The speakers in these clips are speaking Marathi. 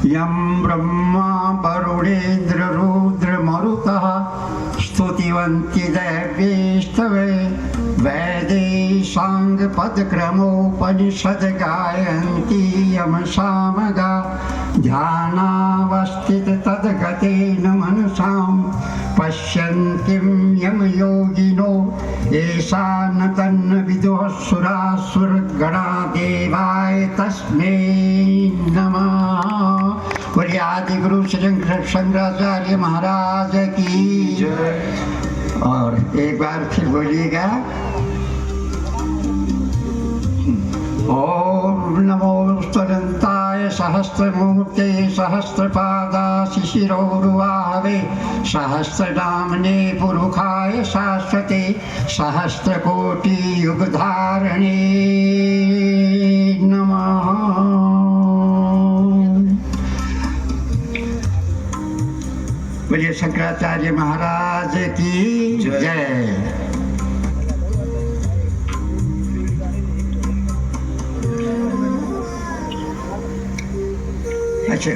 यं ब्रह्मा वरुणेन्द्र रुद्र मरुतः स्तुतिवन्ति दैवेस्तवे वैदेशाङ्गपदक्रमोपनिषद् गायन्ति यम सामगा ध्यानावस्थित तद्गतेन मनसां पश्यन्तिं यम योगिनो येषा न तन्न विदुः सुरासुरगणा देवाय तस्मै नमः। बोलिए आदि गुरु श्री शंकराचार्य महाराज की जय। और एक बार फिर बोलिएगा ओम नमो स्तुताय सहस्रमूर्ते सहस्रपादा शिशिरोरुवाहवे सहस्रनामने पुरुषाय शाश्वते सहस्रकोटि युगधारणे नमः। बोलिए शंकराचार्य महाराज की जय। अच्छा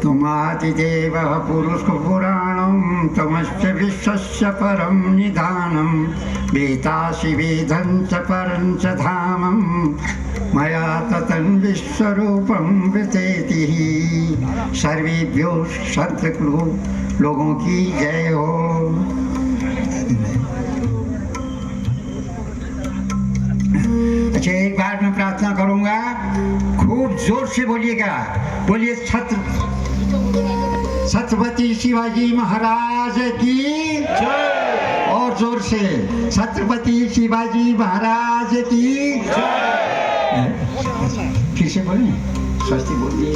तुमादिदेवः पुरुषपुराणं तमस्य विश्वस्य परं निधानं वेदासि वेदं च परं च धामं मया ततं विश्वरूपं वितेति। सर्वेभ्यो संतकुल लोगों की जय हो। अच्छा एक बार मैं प्रार्थना करूंगा, खूब जोर से बोलिएगा। बोलिए छत्रपति शिवाजी महाराज की जय। और जोर से छत्रपति शिवाजी महाराज की जय। फिर से बोले, स्वस्ति बोलिए।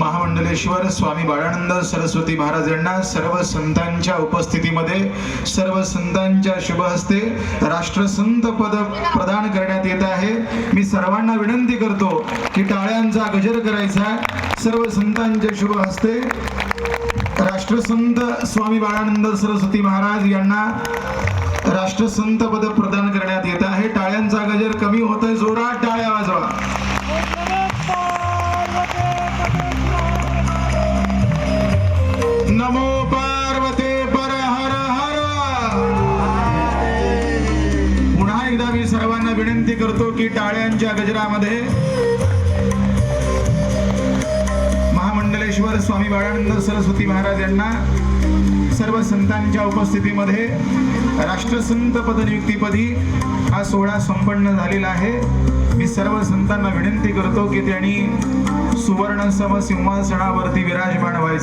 महामंडलेश्वर स्वामी बाळानंद सरस्वती महाराज यांना सर्व संतांच्या उपस्थितीमध्ये सर्व संतांच्या शुभ हस्ते राष्ट्रसंत पद प्रदान करण्यात येत आहे। मी सर्वांना विनंती करतो की टाळ्यांचा गजर करायचा। सर्व संतांच्या शुभ हस्ते राष्ट्रसंत स्वामी बाळानंद सरस्वती महाराज यांना राष्ट्रसंत पद प्रदान करण्यात येत आहे। टाळ्यांचा गजर कमी होतोय, जोरात टाळ्या वाजवा। नमो पार्वते पर हर हर। पुन्हा एकदा मी सर्वांना विनंती करतो की टाळ्यांच्या गजरामध्ये महामंडलेश्वर स्वामी बाळानंद सरस्वती महाराज यांना सर्व संतांच्या उपस्थितीमध्ये राष्ट्रसंत पदनियुक्तीपदी हा सोहळा संपन्न झालेला आहे। मी सर्व संतांना विनंती करतो की त्यांनी सुवर्ण सम सिंहासनावरती विराजमान व्हायचे।